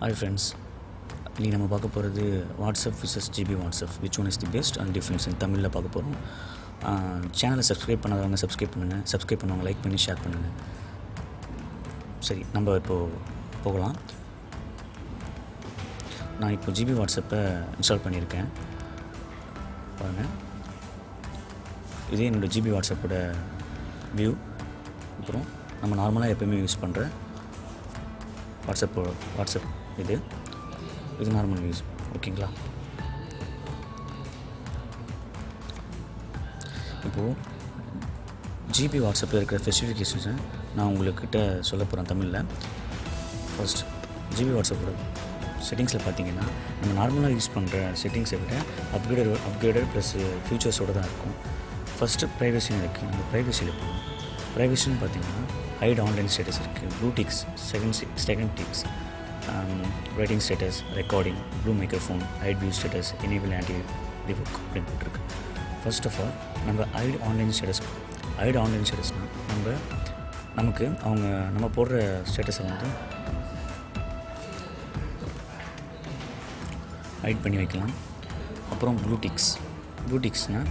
Hi friends, இன்றைக்கி நம்ம பார்க்க போகிறது WhatsApp versus GB WhatsApp which one is the best and difference in தமிழில் பார்க்க போகிறோம். சேனலை சப்ஸ்கிரைப் பண்ணாதவங்க சப்ஸ்கிரைப் பண்ணுங்கள், சப்ஸ்கிரைப் பண்ணவங்க லைக் பண்ணி ஷேர் பண்ணுங்கள். சரி, நம்ம இப்போது போகலாம். நான் இப்போ ஜிபி வாட்ஸ்அப்பை இன்ஸ்டால் பண்ணியிருக்கேன் பாருங்கள். இதே என்னோடய ஜிபி வாட்ஸ்அப்போட வியூ. அப்புறம் நம்ம நார்மலாக எப்போயுமே யூஸ் பண்ணுற வாட்ஸ்அப் இது நார்மல் யூஸ். ஓகேங்களா? இப்போது ஜிபி வாட்ஸ்அப்பில் இருக்கிற ஸ்பெசிஃபிகேஷன்ஸை நான் உங்கள்கிட்ட சொல்ல போகிறேன் தமிழில். ஃபர்ஸ்ட், ஜிபி வாட்ஸ்அப்போட செட்டிங்ஸில் பார்த்தீங்கன்னா நம்ம நார்மலாக யூஸ் பண்ணுற செட்டிங்ஸை விட அப்கிரேடட் ப்ளஸ் ஃபியூச்சர்ஸோடு தான் இருக்கும். ஃபஸ்ட்டு ப்ரைவசின்னு இருக்குது. நம்ம ப்ரைவசியில் போகணும். ப்ரைவசின்னு பார்த்தீங்கன்னா ஹைட் ஆன்லைன் ஸ்டேட்டஸ் இருக்குது, blue ticks, second ticks, writing status, recording, blue microphone, hide view status, enable anti revoke அப்படின்னு போட்டிருக்கு. ஃபர்ஸ்ட் ஆஃப் ஆல் நம்ம ஹைட் ஆன்லைன் ஸ்டேட்டஸ்னால் நம்ம போடுற ஸ்டேட்டஸை வந்து ஹைட் பண்ணி வைக்கலாம். அப்புறம் ப்ளூ டிக்ஸ்னால்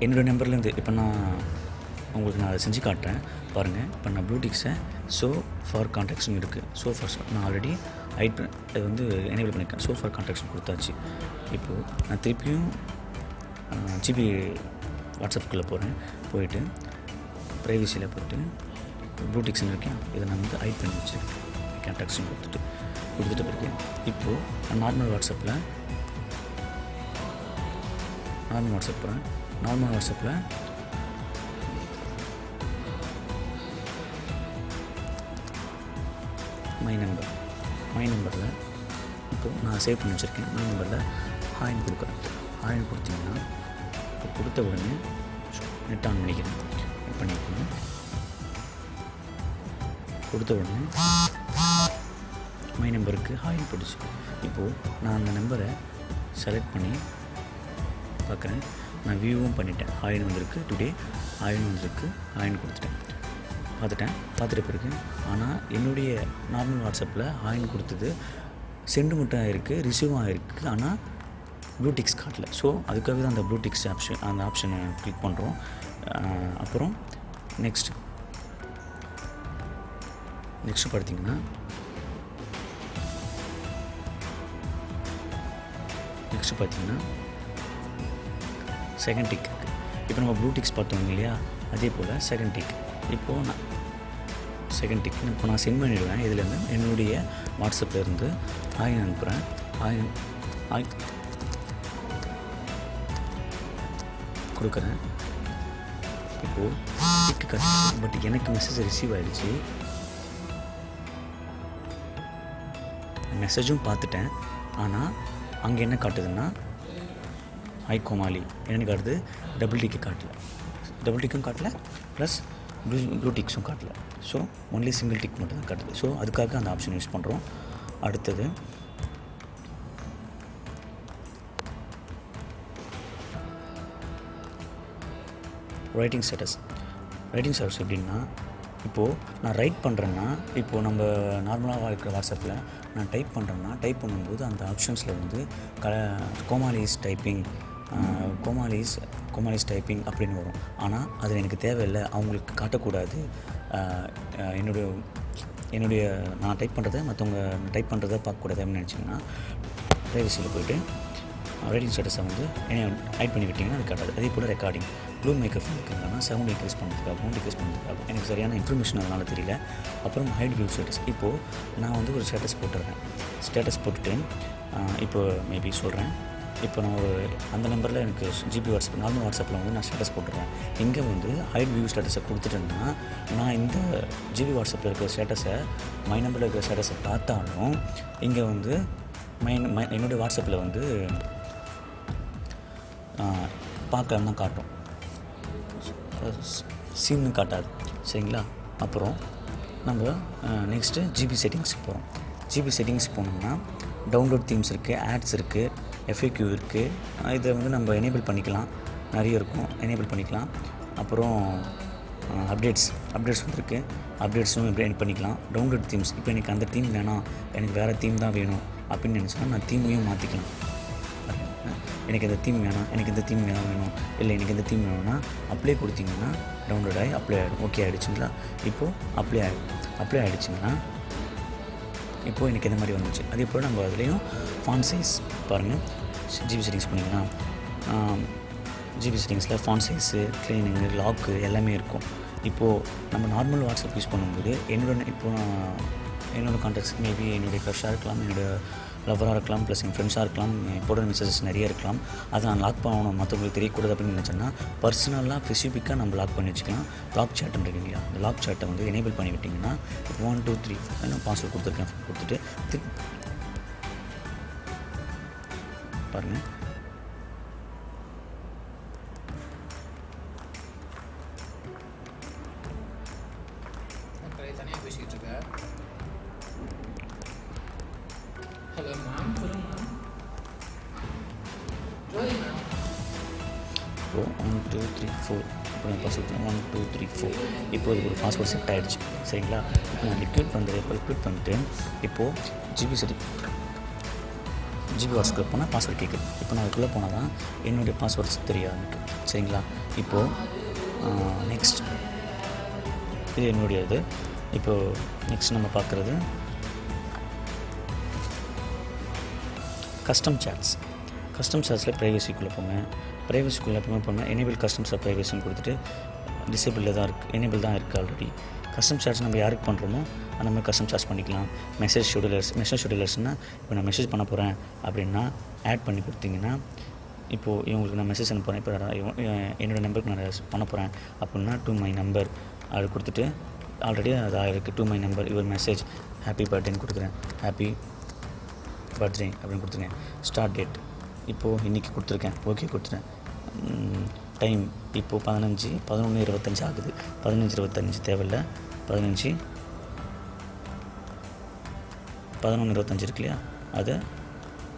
என்னோடய நம்பர்லேருந்து இப்போ நான் உங்களுக்கு அதை செஞ்சு காட்டுறேன் பாருங்கள். இப்போ நான் ப்ளூ டிக்ஸை ஷோ ஃபார் கான்டாக்ட்ஸ்னு இருக்குது. ஷோ ஃபார் நான் ஆல்ரெடி அது வந்து எனேபிள் பண்ணியிருக்கேன். ஷோ ஃபார் கான்டாக்ட்ஸ் கொடுத்தாச்சு. இப்போது நான் திருப்பியும் ஜிபி வாட்ஸ்அப்புக்குள்ளே போயிட்டு ப்ரைவசியில் போய்ட்டு ப்ளூ டிக்ஸ்னு இருக்கேன். இதை நான் வந்து ஹைட் பண்ணி வச்சுருக்கேன். கான்டாக்ட்ஸ்னு கொடுத்துட்டு பிறகு இப்போது நான் நார்மல் வாட்ஸ்அப்பில் மை நம்பரில் இப்போது நான் சேவ் பண்ணி வச்சுருக்கேன். மை நம்பரில் ஹாய்னு கொடுக்குறேன். ஹாய்னு கொடுத்தீங்கன்னா இப்போ கொடுத்த உடனே நெட் ஆன் பண்ணிக்கிறேன். கொடுத்த உடனே மை நம்பருக்கு ஹாய்னு போட்டுச்சு. இப்போது நான் அந்த நம்பரை செலக்ட் பண்ணி பார்க்குறேன். நான் வியூவும் பண்ணிட்டேன். ஹாய்னு வந்திருக்கு, டுடே ஹாய்னு வந்திருக்கு, ஹாய்னு கொடுத்துட்டேன். பார்த்துட்ட பிறகு ஆனால் என்னுடைய நார்மல் வாட்ஸ்அப்பில் ஹாய்னு கொடுத்தது சென்டு மட்டும் ஆகிருக்கு, ரிசீவும் ஆகிருக்கு, ஆனால் ப்ளூ டிக்ஸ் காட்டல. ஸோ அதுக்காக தான் அந்த ப்ளூ டிக்ஸ் அந்த ஆப்ஷனை கிளிக் பண்ணுறோம். அப்புறம் நெக்ஸ்ட்டு பார்த்தீங்கன்னா செகண்ட் டிக் இருக்குது. இப்போ நம்ம ப்ளூ டிக்ஸ் பார்த்தோம் இல்லையா, அதே போல் செகண்ட் டிக். இப்போது நான் சென்ட் பண்ணிவிடுவேன். இதுலேருந்து என்னுடைய வாட்ஸ்அப்லேருந்து ஹாய் அனுப்புகிறேன். ஹாய் கொடுக்குறேன். இப்போது டிக்கு கட்டுச்சு, பட் எனக்கு மெசேஜ் ரிசீவ் ஆகிடுச்சு. மெசேஜும் பார்த்துட்டேன். ஆனால் அங்கே என்ன காட்டுதுன்னா ஹாய் கோமாளி என்னென்னு காட்டுது, டபுள் டிக்கும் காட்டல ப்ளஸ் ப்ளூ டிக்ஸும் காட்டல. ஸோ ஒன்லி சிங்கிள் டிக் மட்டும் தான் காட்டுது. ஸோ அதுக்காக அந்த ஆப்ஷன் யூஸ் பண்ணுறோம். அடுத்தது ரைட்டிங் ஸ்டேட்டஸ் எப்படின்னா, இப்போது நான் ரைட் பண்ணுறேன்னா, இப்போது நம்ம நார்மலாக இருக்கிற வாட்ஸ்அப்பில் நான் டைப் பண்ணும்போது அந்த ஆப்ஷன்ஸில் வந்து கோமாலிஸ் டைப்பிங் அப்படின்னு வரும். ஆனால் அது எனக்கு தேவையில்லை, அவங்களுக்கு காட்டக்கூடாது. என்னுடைய நான் டைப் பண்ணுறதை மற்றவங்க டைப் பண்ணுறதை பார்க்கக்கூடாது அப்படின்னு நினச்சிங்கன்னா ப்ரைவசியில் போய்ட்டு ரைட்டிங் ஸ்டேட்டஸை வந்து ஹைட் பண்ணி விட்டிங்கன்னா அது காட்டாது. அதே போல் ரெக்கார்டிங், ப்ளூ மைக்ரோஃபோன் இருக்கிறதுனா சவுண்ட் டிக்ரீஸ் பண்ணுறதுக்காகவும் எனக்கு சரியான இன்ஃபர்மேஷன் அதனால் தெரியல. அப்புறம் ஹைட் வியூ ஸ்டேட்டஸ். இப்போது நான் வந்து ஒரு ஸ்டேட்டஸ் போட்டுட்டு இப்போது மேபி சொல்கிறேன். இப்போ நான் அந்த நம்பரில் எனக்கு ஜிபி வாட்ஸ்அப் நார்மல் வாட்ஸ்அப்பில் வந்து நான் ஸ்டேட்டஸ் போட்டுடுறேன். இங்கே வந்து ஹைட் வியூ ஸ்டேட்டஸை கொடுத்துட்டேன்னா நான் இந்த ஜிபி வாட்ஸ்அப்பில் இருக்கிற ஸ்டேட்டஸை மை நம்பரில் இருக்கிற ஸ்டேட்டஸை பார்த்தாலும் இங்கே வந்து என்னுடைய வாட்ஸ்அப்பில் வந்து பார்க்கலாம் தான் காட்டும், சீன்னு காட்டாது. சரிங்களா? அப்புறம் நம்ம நெக்ஸ்ட்டு ஜிபி செட்டிங்ஸ் போனோம்னா டவுன்லோட் தீம்ஸ் இருக்குது, ஆட்ஸ் இருக்குது, FAQ இருக்குது. இதை வந்து நம்ம எனேபிள் பண்ணிக்கலாம். நிறைய இருக்கும், எனேபிள் பண்ணிக்கலாம். அப்புறம் அப்டேட்ஸ் வந்திருக்கு. அப்டேட்ஸும் எப்படி எடிட் பண்ணிக்கலாம். டவுன்லோட் தீம்ஸ், இப்போ எனக்கு அந்த தீம் வேணாம், எனக்கு வேறு தீம் தான் வேணும் அப்படின்னு நினச்சா நான் தீமையும் மாற்றிக்கலாம். எனக்கு இந்த தீம் வேணாம், எனக்கு இந்த தீம் வேணும், இல்லை எனக்கு இந்த தீம் வேணும்னா அப்ளை கொடுத்தீங்கன்னா டவுன்லோட் ஆகி அப்ளை ஆகிடும். ஓகே ஆகிடுச்சுங்களா? இப்போது அப்ளை ஆகிடுச்சிங்கன்னா இப்போது எனக்கு இந்த மாதிரி வந்துச்சு. அதே போல் நம்ம அதுலேயும் ஃபாண்ட் சைஸ் பாருங்கள், ஜிபி செட்டிங்ஸ் பண்ணிங்கன்னா ஜிபி செட்டிங்ஸில் ஃபாண்ட் சைஸு, க்ளீனிங்கு, லாக்கு எல்லாமே இருக்கும். இப்போது நம்ம நார்மல் வாட்ஸ்அப் யூஸ் பண்ணும்போது என்னோடய கான்டாக்ட்ஸ் மேபி என்னுடைய க்ரஷ்ஷாக இருக்கலாம், என்னோடய லவராக இருக்கலாம், ப்ளஸ் என் ஃப்ரெண்ட்ஸாக இருக்கலாம், போடுற மெசேஜஸ் நிறைய இருக்கலாம். அதை நான் லாக் பண்ணணும், மற்றவங்களுக்கு தெரியக்கூடாது அப்படின்னு நினச்சேன்னா பர்சனலாக ஸ்பெசிஃபிக்காக நம்ம லாக் பண்ணி வச்சுக்கலாம். லாக் சேட்டுன்னு இருக்கு இல்லையா, அந்த லாக் சேட்டை வந்து எனேபிள் பண்ணி விட்டிங்கன்னா 1 2 3 4 பாஸ்வேர்ட் கொடுத்துருக்கேன், கொடுத்துட்டு பாருங்கள். தனியாக பேசிக்கிட்டு இருக்கேன். ஹலோ மேம், சொல்லுங்க மேம். ஜோதி மேம். இப்போ 1 2 3 4 இப்போ நான் பாஸ்வேர்ட் 1 2 3 4 இப்போ இதுக்கு ஒரு பாஸ்வேர்ட் செட் ஆகிடுச்சு. சரிங்களா? இப்போ நான் லிக்விட் பண்ணிட்டு இப்போது ஜிபி வாட்ஸ்அப்பில் போனால் பாஸ்வேர்ட் கேட்குது. இப்போ நான் அதுக்குள்ளே போனால் தான் என்னுடைய பாஸ்வேர்ட்ஸ் தெரியாது. சரிங்களா? இப்போது நெக்ஸ்ட் இது என்னுடைய இது. இப்போது நெக்ஸ்ட் நம்ம பார்க்குறது கஸ்டம் சாட்ஸில் ப்ரைவசிக்குள்ளே போங்க. ப்ரைவசிக்குள்ளே எப்பவுமே போனால் எனேபிள் கஸ்டம்ஸ் ஆஃப் ப்ரைவசின்னு கொடுத்துட்டு டிசேபிளில் தான் இருக்குது, எனேபிள் தான் இருக்குது ஆல்ரெடி. கஸ்டம் சார்ஜ் நம்ம யாருக்கு பண்ணுறோமோ அந்த மாதிரி கஸ்டம் சார்ஜ் பண்ணிக்கலாம். மெசேஜ் ஷெடியூலர்ஸ்னால் இப்போ நான் மெசேஜ் பண்ண போகிறேன் அப்படின்னா ஆட் பண்ணி கொடுத்தீங்கன்னா இப்போது இவங்களுக்கு நான் மெசேஜ் அனுப்புகிறேன். இப்போ என்னோடய நம்பருக்கு நான் பண்ண போகிறேன் அப்படின்னா டு மை நம்பர் அது கொடுத்துட்டு ஆல்ரெடி அது இருக்குது. To my number your message happy பர்த்டேன்னு கொடுக்குறேன், ஹாப்பி பர்த்டே அப்படின்னு கொடுத்துருக்கேன். ஸ்டார்ட் டேட் இப்போது இன்றைக்கி கொடுத்துருக்கேன், ஓகே கொடுத்துட்டேன். டைம் இப்போது 11:25 ஆகுது. 15:25 தேவையில்லை, 11:25 இருக்கு இல்லையா, அதை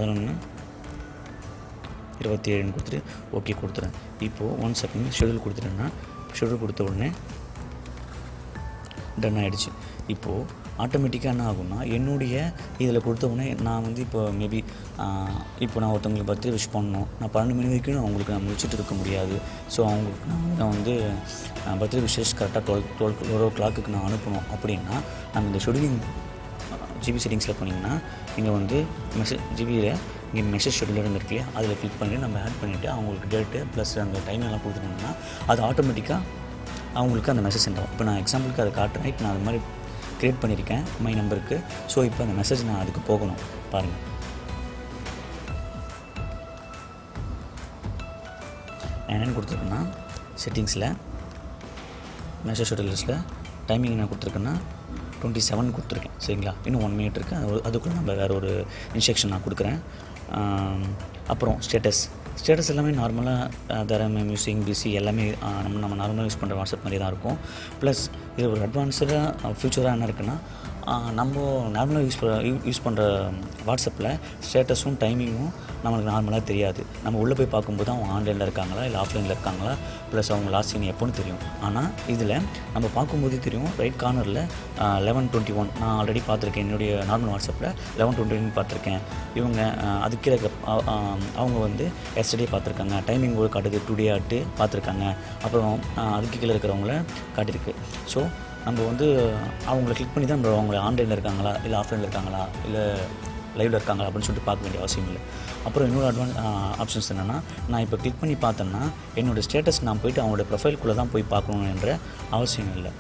11:27 கொடுத்துட்டு ஓகே கொடுத்துறேன். இப்போது 1 செகண்ட் ஷெடியூல் கொடுத்துட்டேன்னா ஷெடியூல் கொடுத்த உடனே டன் ஆகிடுச்சு. இப்போது ஆட்டோமேட்டிக்காக என்ன ஆகும்னா என்னுடைய இதில் கொடுத்த உடனே நான் வந்து இப்போ மேபி இப்போ நான் ஒருத்தவங்களுக்கு பர்த்டே விஷ் பண்ணணும், நான் 12 மணி வரைக்கும் அவங்களுக்கு நான் முடிச்சுட்டு இருக்க முடியாது. ஸோ அவங்களுக்கு நான் வந்து பர்த்டே விஷஸ் கரெக்டாக 12 o'clock நான் அனுப்பணும் அப்படின்னா நம்ம இந்த ஷெடியூலிங் ஜிபி செட்டிங்ஸில் போனீங்கன்னா இங்கே வந்து இங்கே மெசேஜ் ஷெடியூலர்னு இருக்கு இல்லையா, அதில் கிளிக் பண்ணிவிட்டு நம்ம ஆட் பண்ணிவிட்டு அவங்களுக்கு டேட்டு ப்ளஸ் அந்த டைம் எல்லாம் கொடுத்துட்டோம்னா அது ஆட்டோமேட்டிக்காக அவங்களுக்கு அந்த மெசேஜ் சென்ட் ஆகும். இப்போ நான் எக்ஸாம்பிளுக்கு அதை காட்டுறேன். இப்போ நான் அது மாதிரி க்ரியேட் பண்ணியிருக்கேன் மை நம்பருக்கு. ஸோ இப்போ அந்த மெசேஜ் நான் அதுக்கு போகணும். பாருங்கள், நான் என்னென்னு கொடுத்துருக்கேன்னா செட்டிங்ஸில் மெசேஜ் ஷெடியூலர்ஸில் டைமிங் என்ன கொடுத்துருக்கேன்னா 27 கொடுத்துருக்கேன். சரிங்களா? இன்னும் 1 minute இருக்குது. அதுக்குள்ளே நம்ம வேறு ஒரு இன்ஸ்ட்ரக்ஷன் நான் கொடுக்குறேன். அப்புறம் ஸ்டேட்டஸ் எல்லாமே நார்மலாக தரம் மியூசிங் பிசி எல்லாமே நம்ம நார்மலாக யூஸ் பண்ணுற வாட்ஸ்அப் மாதிரி தான் இருக்கும். ப்ளஸ் இது ஒரு அட்வான்ஸ்டாக ஃபியூச்சராக என்ன இருக்குன்னா நம்ம நார்மலாக யூஸ் பண்ணுற வாட்ஸ்அப்பில் ஸ்டேட்டஸும் டைமிங்கும் நம்மளுக்கு நார்மலாக தெரியாது. நம்ம உள்ளே போய் பார்க்கும்போது அவங்க ஆன்லைனில் இருக்காங்களா இல்லை ஆஃப்லைனில் இருக்காங்களா, ப்ளஸ் அவங்க லாஸ்ட் சீன் எப்போன்னு தெரியும். ஆனால் இதில் நம்ம பார்க்கும்போதே தெரியும். ரைட் கார்னரில் 11:21 நான் ஆல்ரெடி பார்த்துருக்கேன். என்னுடைய நார்மல் வாட்ஸ்அப்பில் 11:21 பார்த்துருக்கேன். இவங்க அதுக்கு அவங்க வந்து எஸ்டர்டே பார்த்துருக்காங்க. டைமிங் ஒரு காட்டுது, டுடே ஆட்டு பார்த்துருக்காங்க. அப்புறம் அதுக்கு கீழே இருக்கிறவங்கள காட்டியிருக்கு. ஸோ நம்ம வந்து அவங்கள கிளிக் பண்ணி தான் நம்ம அவங்க ஆன்லைனில் இருக்காங்களா இல்லை ஆஃப்லைனில் இருக்காங்களா இல்லை லைவில் இருக்காங்களா அப்படின்னு சொல்லிட்டு பார்க்க வேண்டிய அவசியம் இல்லை. அப்புறம் இன்னொரு ஆப்ஷன்ஸ் என்னென்னா, நான் இப்போ கிளிக் பண்ணி பார்த்தேன்னா என்னோடய ஸ்டேட்டஸ் நான் போய்ட்டு அவங்களோட ப்ரொஃபைல்குள்ளே தான் போய் பார்க்கணும் என்ற அவசியம் இல்லை.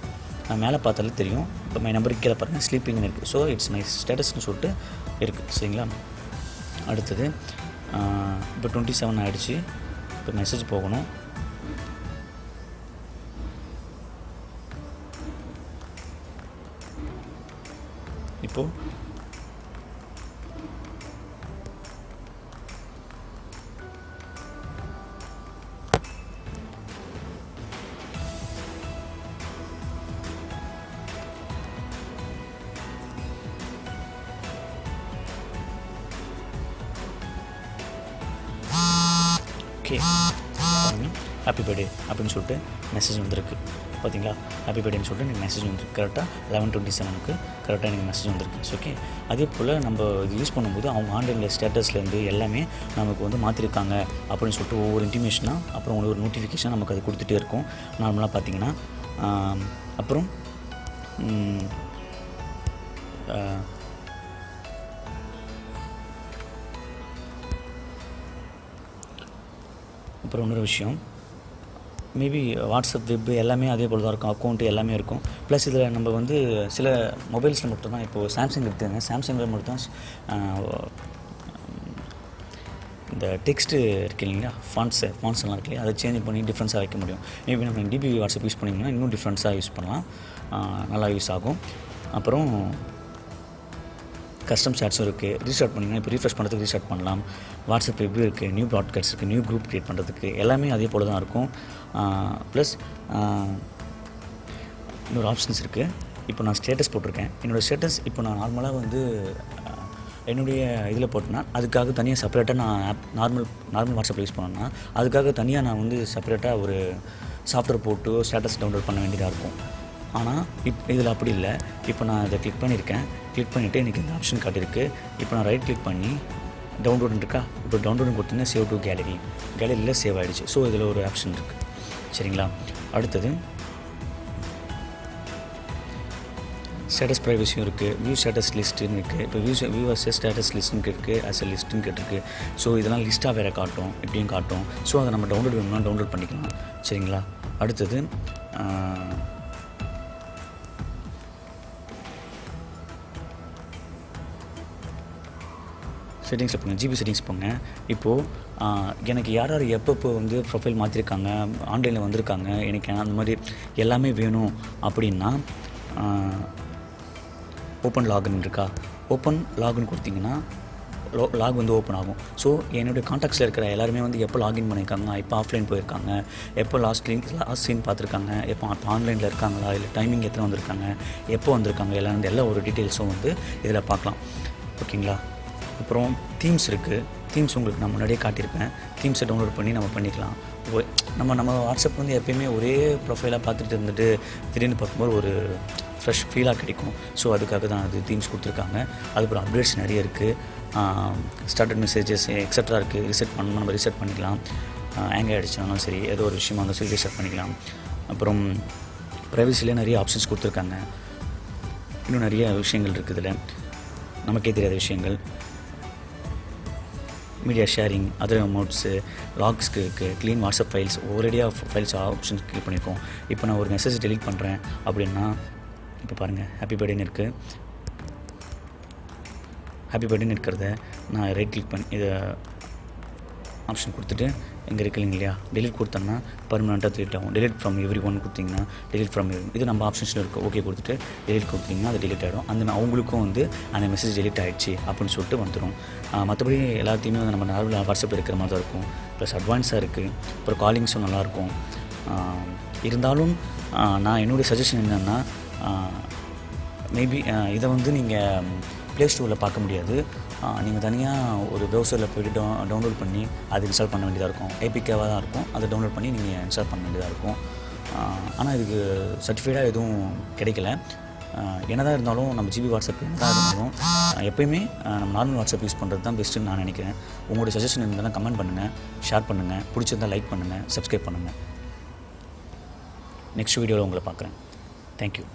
நான் மேலே பார்த்தாலே தெரியும். இப்போ மை நம்பருக்கு கீழே பாருங்கள் ஸ்லீப்பிங்னு இருக்குது. ஸோ இட்ஸ் மை ஸ்டேட்டஸ்னு சொல்லிட்டு இருக்குது. சரிங்களா? அடுத்தது இப்போ 27 ஆகிடுச்சு. இப்போ மெசேஜ் போகணும். இப்போது ஓகே ஹாப்பி பர்த்டே அப்படின்னு சொல்லிட்டு மெசேஜ் வந்திருக்கு. பார்த்தீங்களா, ஹாப்பி பர்த்டேன்னு சொல்லிட்டு எனக்கு மெசேஜ் வந்துருக்கு. கரெக்டாக 11:27க்கு கரெக்டாக எனக்கு மெசேஜ் வந்திருக்கு. ஓகே, அதே போல் நம்ம இது யூஸ் பண்ணும்போது அவங்க ஆன்லைனில் ஸ்டேட்டஸ்லேருந்து எல்லாமே நமக்கு வந்து மாற்றிருக்காங்க அப்படின்னு சொல்லிட்டு ஒவ்வொரு இன்டிமேஷனாக அப்புறம் ஒரு நோட்டிஃபிகேஷன் நமக்கு அது கொடுத்துட்டே இருக்கும் நார்மலாக பார்த்தீங்கன்னா. அப்புறம் அப்புறம் இன்னொரு விஷயம், மேபி வாட்ஸ்அப் வெப் எல்லாமே அதே போல் தான் இருக்கும், அக்கௌண்ட்டு எல்லாமே இருக்கும். ப்ளஸ் இதில் நம்ம வந்து சில மொபைல்ஸில் மட்டும்தான், இப்போது சாம்சங் எடுத்துங்க, சாம்சங்கில் மட்டும்தான் இந்த டெக்ஸ்ட்டு இருக்கு இல்லைங்களா, ஃபாண்ட்ஸ் எல்லாம் இருக்கு இல்லையா, அதை சேஞ்ச் பண்ணி டிஃப்ரென்ஸாக வைக்க முடியும். மேபி நம்ம டிபி வாட்ஸ்அப் யூஸ் பண்ணிங்கன்னா இன்னும் டிஃப்ரென்ஸாக யூஸ் பண்ணலாம், நல்லா யூஸ் ஆகும். அப்புறம் கஸ்டம் சாட்ஸும் இருக்குது. ரீஸ்டார்ட் பண்ணிங்கன்னா இப்போ ரீஃப்ரெஷ் பண்ணுறதுக்கு ரீஸ்டார்ட் பண்ணலாம். வாட்ஸ்அப் வெப் இருக்குது, நியூ ப்ராட்காஸ்ட் இருக்குது, நியூ குரூப் க்ரியேட் பண்ணுறதுக்கு எல்லாமே அதே போல் தான் இருக்கும். ப்ளஸ் இன்னொரு ஆப்ஷன்ஸ் இருக்குது. இப்போ நான் ஸ்டேட்டஸ் போட்டிருக்கேன். என்னோடய ஸ்டேட்டஸ் இப்போ நான் நார்மலாக வந்து என்னுடைய இதில் போட்டேன்னா அதுக்காக தனியாக செப்பரேட்டாக நான் நார்மல் வாட்ஸ்அப்பில் யூஸ் பண்ணேன்னா அதுக்காக தனியாக நான் வந்து செப்பரேட்டாக ஒரு சாஃப்ட்வேர் போட்டு ஸ்டேட்டஸ் டவுன்லோட் பண்ண வேண்டியதாக இருக்கும். ஆனால் இதில் அப்படி இல்லை. இப்போ நான் இதை கிளிக் பண்ணியிருக்கேன். கிளிக் பண்ணிவிட்டு எனக்கு இந்த ஆப்ஷன் காட்டியிருக்கு. இப்போ நான் ரைட் கிளிக் பண்ணி டவுன்லோடுன்னு இருக்கா, இப்போ டவுன்லோடுன்னு கொடுத்தீங்கன்னா சேவ் டு கேலரியில் சேவ் ஆகிடுச்சு. ஸோ இதில் ஒரு ஆப்ஷன் இருக்குது. சரிங்களா, அடுத்தது ஸ்டேட்டஸ் ப்ரைவசியும் இருக்குது. வியூ ஸ்டேட்டஸ் லிஸ்ட்டுன்னு இருக்குது. இப்போ வியூவர்ஸ் ஸ்டேட்டஸ் லிஸ்ட்டுன்னு இருக்குது, ஆஸ் எ லிஸ்ட்டுன்னு கேட்டிருக்கு. ஸோ இதெல்லாம் லிஸ்ட்டாக வேறு காட்டும், இப்படியும் காட்டும். ஸோ அதை நம்ம டவுன்லோட் வேணும்னா டவுன்லோட் பண்ணிக்கலாம். சரிங்களா, அடுத்தது செட்டிங்ஸில் போங்க, ஜிபி செட்டிங்ஸ் போங்க. இப்போது எனக்கு யார் யார் எப்பப்போ வந்து ப்ரொஃபைல் மாற்றிருக்காங்க, ஆன்லைனில் வந்திருக்காங்க, எனக்கு அந்த மாதிரி எல்லாமே வேணும் அப்படின்னா ஓப்பன் லாகின் இருக்கா, ஓப்பன் லாகின் கொடுத்தீங்கன்னா லாக் வந்து ஓப்பன் ஆகும். ஸோ என்னுடைய காண்டாக்ட்ஸில் இருக்கிற எல்லாருமே வந்து எப்போ லாகின் பண்ணியிருக்காங்க, எப்போ ஆஃப்லைன் போயிருக்காங்க, எப்போ லாஸ்ட் சீன் பார்த்துருக்காங்க, எப்போ ஆன்லைனில் இருக்காங்களா, இல்லை டைமிங் எத்தனை வந்திருக்காங்க, எப்போ வந்திருக்காங்க, எல்லா ஒரு டீட்டெயில்ஸும் வந்து இதில் பார்க்கலாம். ஓகேங்களா, அப்புறம் தீம்ஸ் இருக்குது. தீம்ஸ் உங்களுக்கு நான் முன்னாடியே காட்டியிருப்பேன். தீம்ஸை டவுன்லோட் பண்ணி நம்ம பண்ணிக்கலாம். நம்ம வாட்ஸ்அப் வந்து எப்போயுமே ஒரே ப்ரொஃபைலாக பார்த்துட்டு இருந்துட்டு திடீர்னு பார்க்கும்போது ஒரு ஃப்ரெஷ் ஃபீலாக கிடைக்கும். ஸோ அதுக்காக தான் அது தீம்ஸ் கொடுத்துருக்காங்க. அதுக்கப்புறம் அப்டேட்ஸ் நிறைய இருக்குது. ஸ்டார்டட் மெசேஜஸ் எக்ஸட்ரா இருக்குது. ரீசெட் பண்ணணும், நம்ம ரீசெட் பண்ணிக்கலாம். ஹேங் ஆகிடுச்சுனாலும் சரி, ஏதோ ஒரு விஷயமா இருந்தாலும் சரி ரீசெட் பண்ணிக்கலாம். அப்புறம் ப்ரைவசியில் நிறைய ஆப்ஷன்ஸ் கொடுத்துருக்காங்க. இன்னும் நிறைய விஷயங்கள் இருக்குது இதில், நமக்கே தெரியாத விஷயங்கள். மீடியா ஷேரிங், அதர் அமௌண்ட்ஸு, லாக்ஸ்க்கு இருக்குது, க்ளீன் வாட்ஸ்அப் ஃபைல்ஸ், ஒரேடியாக ஃபைல்ஸ் ஆப்ஷன்ஸ் கிளிக் பண்ணியிருக்கோம். இப்போ நான் ஒரு மெசேஜ் டெலீட் பண்ணுறேன் அப்படின்னா இப்போ பாருங்கள், ஹாப்பி பர்த்டேன்னு இருக்குது. ஹாப்பி பர்த்டேன்னு இருக்கிறத நான் ரைட் கிளிக் பண்ணி இதை ஆப்ஷன் கொடுத்துட்டு இங்கே இருக்குல்லைங்க இல்லையா, டெலிட் கொடுத்தோம்னா பர்மனெண்ட்டாக டெலிட் ஆகும். டெலிட் ஃப்ரம் எவ்ரி ஒன் கொடுத்திங்கன்னா டெலிட் ஃப்ரம் இது நம்ம ஆப்ஷன்ஸில் இருக்குது. ஓகே கொடுத்துட்டு டெலிட் கொடுத்திங்கன்னா அது டெலிட் ஆகிடும். அவங்களுக்கும் வந்து அந்த மெசேஜ் டெலிட் ஆகிடுச்சு அப்படின்னு சொல்லிட்டு வந்துடும். மற்றபடி எல்லாத்தையுமே வந்து நம்ம நார்மலாக வாட்ஸ்அப்பில் இருக்கிற மாதிரி தான் இருக்கும். ப்ளஸ் அட்வான்ஸாக இருக்குது. அப்புறம் காலிங்ஸும் நல்லாயிருக்கும். இருந்தாலும் நான் என்னுடைய சஜஷன் என்னென்னா, மேபி இதை வந்து நீங்கள் ப்ளே ஸ்டோரில் பார்க்க முடியாது. நீங்கள் தனியாக ஒரு ப்ரௌசரில் போய்ட்டு டவுன்லோட் பண்ணி அது இன்ஸ்டால் பண்ண வேண்டியதாக இருக்கும். ஏபிகேவாக தான் இருக்கும். அதை டவுன்லோட் பண்ணி நீங்கள் இன்ஸ்டால் பண்ண வேண்டியதாக இருக்கும். ஆனால் இதுக்கு சர்டிஃபைடாக எதுவும் கிடைக்கல. என்னதான் இருந்தாலும் நம்ம ஜிபி வாட்ஸ்அப் என்னதான் இருந்தாலும் எப்போயுமே நம்ம நார்மல் வாட்ஸ்அப் யூஸ் பண்ணுறது தான் பெஸ்ட்டுன்னு நான் நினைக்கிறேன். உங்களுடைய சஜஷன் இருந்தாலும் கமெண்ட் பண்ணுங்கள், ஷேர் பண்ணுங்கள், பிடிச்சிருந்தால் லைக் பண்ணுங்கள், சப்ஸ்கிரைப் பண்ணுங்கள். நெக்ஸ்ட் வீடியோவில் உங்களை பார்க்குறேன். தேங்க்யூ.